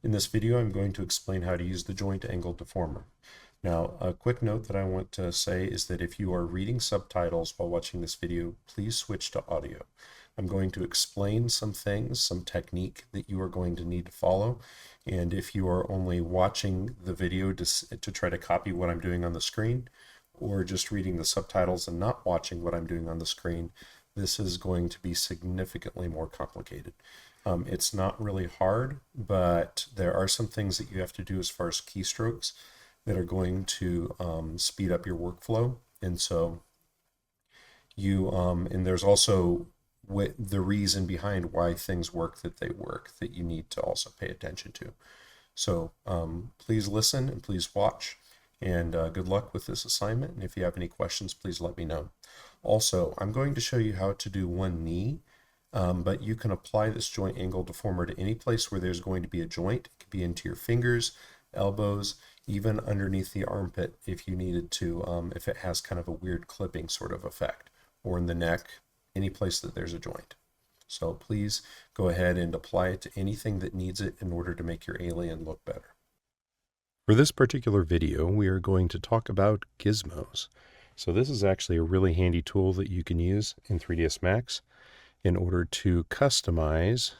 In this video, I'm going to explain how to use the joint angle deformer. Now, a quick note that I want to say is that if you are reading subtitles while watching this video, please switch to audio. I'm going to explain some things, some technique that you are going to need to follow. And if you are only watching the video to try to copy what I'm doing on the screen, or just reading the subtitles and not watching what I'm doing on the screen, this is going to be significantly more complicated. It's not really hard, but there are some things that you have to do as far as keystrokes that are going to speed up your workflow. And so and there's also the reason behind why things work that they work that you need to also pay attention to. So please listen and please watch, and good luck with this assignment. And if you have any questions, please let me know. Also, I'm going to show you how to do one knee. But you can apply this joint angle deformer to any place where there's going to be a joint. It could be into your fingers, elbows, even underneath the armpit if you needed to, if it has kind of a weird clipping sort of effect, or in the neck, any place that there's a joint. So please go ahead and apply it to anything that needs it in order to make your alien look better. For this particular video, we are going to talk about gizmos. So this is actually a really handy tool that you can use in 3ds Max in order to customize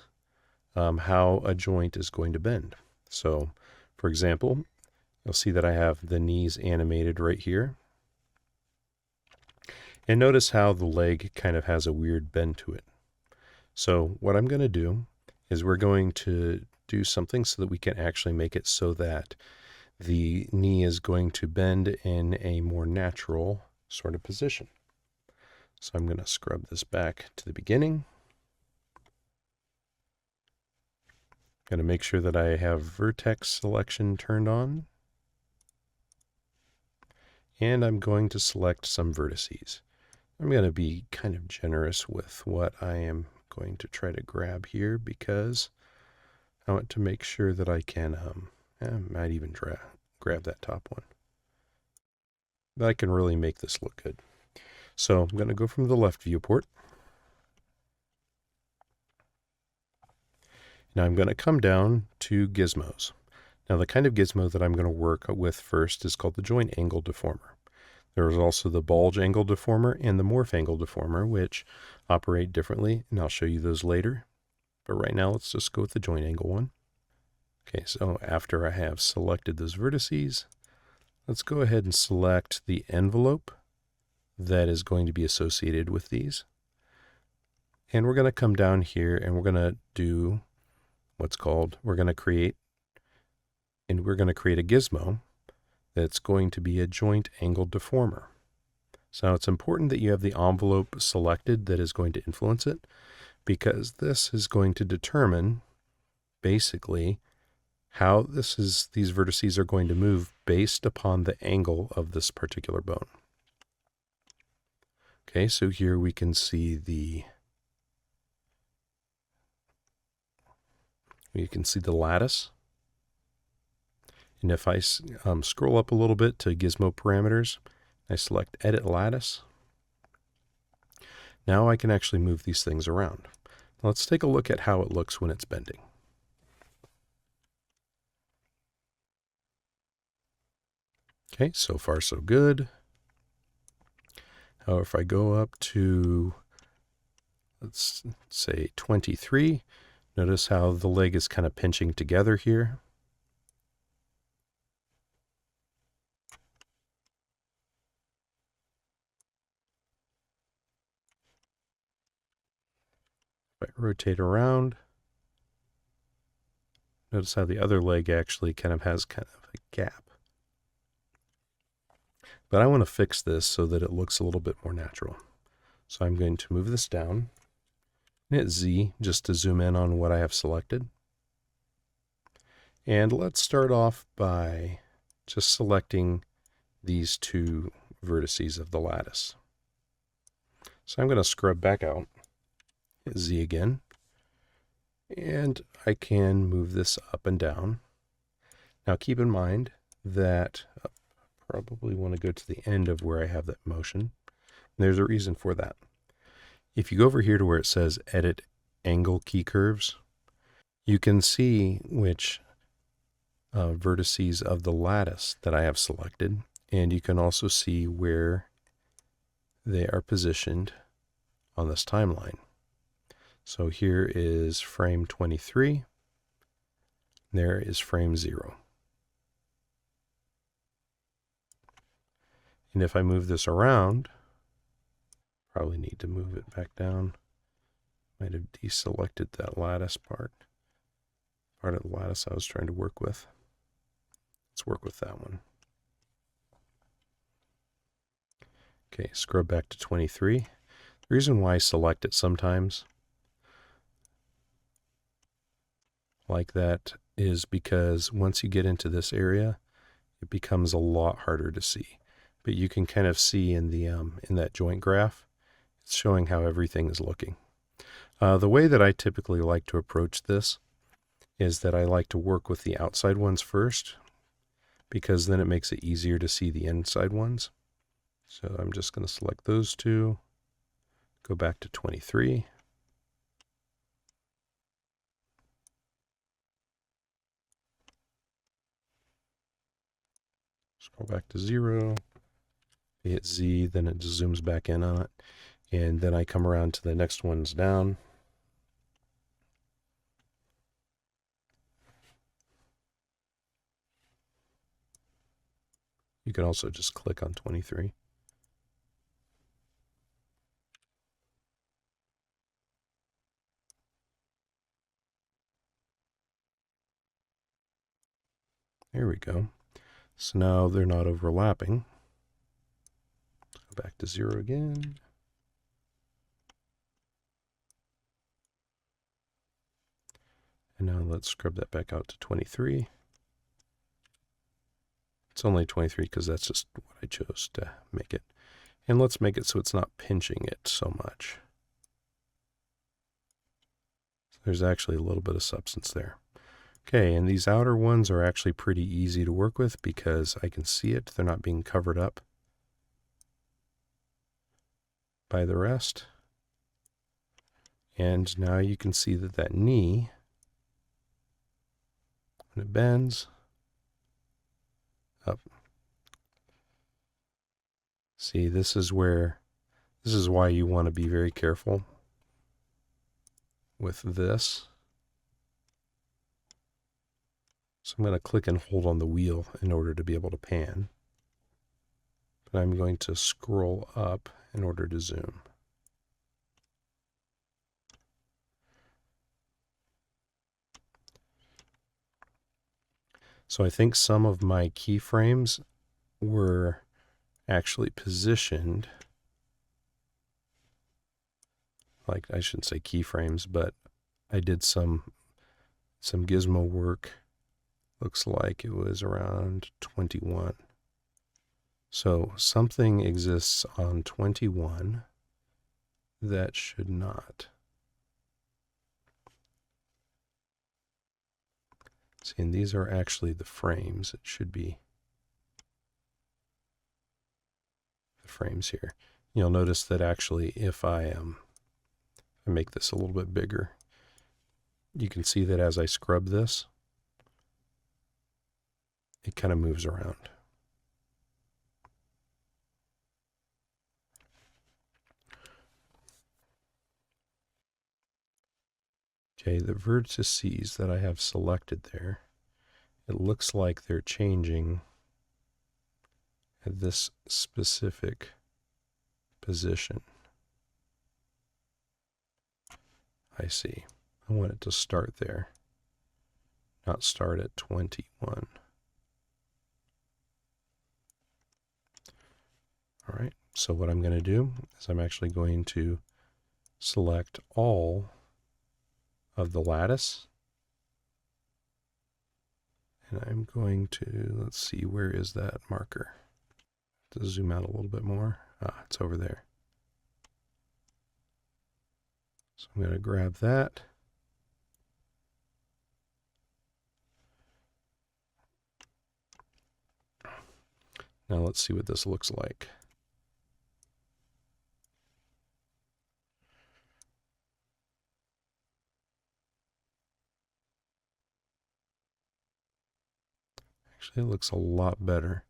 how a joint is going to bend. So, for example, you'll see that I have the knees animated right here. And notice how the leg kind of has a weird bend to it. So what I'm going to do is we're going to do something so that we can actually make it so that the knee is going to bend in a more natural sort of position. So I'm going to scrub this back to the beginning. Going to make sure that I have vertex selection turned on. And I'm going to select some vertices. I'm going to be kind of generous with what I am going to try to grab here because I want to make sure that I can, I might even grab that top one. But I can really make this look good. So I'm going to go from the left viewport. Now I'm going to come down to gizmos. Now the kind of gizmo that I'm going to work with first is called the joint angle deformer. There is also the bulge angle deformer and the morph angle deformer, which operate differently, and I'll show you those later. But right now let's just go with the joint angle one. Okay, so after I have selected those vertices, let's go ahead and select the envelope that is going to be associated with these. And we're going to come down here and we're going to do what's called, we're going to create a gizmo that's going to be a joint angle deformer. So it's important that you have the envelope selected that is going to influence it, because this is going to determine basically how these vertices are going to move based upon the angle of this particular bone. Okay, so here we can see the lattice. And if I scroll up a little bit to gizmo parameters, I select edit lattice. Now I can actually move these things around. Let's take a look at how it looks when it's bending. Okay, so far so good. However, if I go up to, let's say 23, notice how the leg is kind of pinching together here. If I rotate around, notice how the other leg actually has kind of a gap. But I want to fix this so that it looks a little bit more natural. So I'm going to move this down and hit Z just to zoom in on what I have selected. And let's start off by just selecting these two vertices of the lattice. So I'm going to scrub back out, hit Z again, and I can move this up and down. Now keep in mind that I probably want to go to the end of where I have that motion. And there's a reason for that. If you go over here to where it says Edit Angle Key Curves, you can see which vertices of the lattice that I have selected, and you can also see where they are positioned on this timeline. So here is frame 23, there is frame 0. And if I move this around, probably need to move it back down. Might have deselected that lattice part of the lattice I was trying to work with. Let's work with that one. Okay, scrub back to 23. The reason why I select it sometimes like that is because once you get into this area, it becomes a lot harder to see. But you can kind of see in the in that joint graph, it's showing how everything is looking. The way that I typically like to approach this is that I like to work with the outside ones first, because then it makes it easier to see the inside ones. So I'm just going to select those two, go back to 23. Scroll back to 0. Hit Z, then it just zooms back in on it. And then I come around to the next ones down. You can also just click on 23. There we go. So now they're not overlapping. Go back to 0 again. And now let's scrub that back out to 23. It's only 23 because that's just what I chose to make it. And let's make it so it's not pinching it so much. There's actually a little bit of substance there. Okay, and these outer ones are actually pretty easy to work with because I can see it. They're not being covered up by the rest. And now you can see that that knee, when it bends up, see, this is why you want to be very careful with this. So I'm going to click and hold on the wheel in order to be able to pan. But I'm going to scroll up in order to zoom. So I think some of my keyframes were actually positioned, like I shouldn't say keyframes, but I did some gizmo work. Looks like it was around 21. So something exists on 21 that should not. See, and these are actually the frames. It should be the frames here. You'll notice that actually if I make this a little bit bigger, you can see that as I scrub this, it kind of moves around. Okay, the vertices that I have selected there, it looks like they're changing at this specific position. I see. I want it to start there, not start at 21. All right, so what I'm going to do is I'm actually going to select all of the lattice. And I'm going to, let's see, where is that marker? To zoom out a little bit more. It's over there. So I'm going to grab that. Now let's see what this looks like. Actually, it looks a lot better.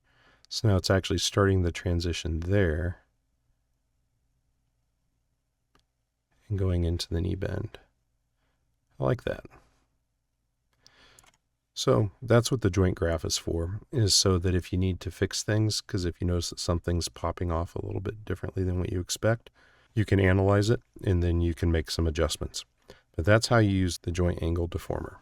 So now it's actually starting the transition there and going into the knee bend. I like that. So that's what the joint graph is for, is so that if you need to fix things, because if you notice that something's popping off a little bit differently than what you expect, you can analyze it and then you can make some adjustments. But that's how you use the joint angle deformer.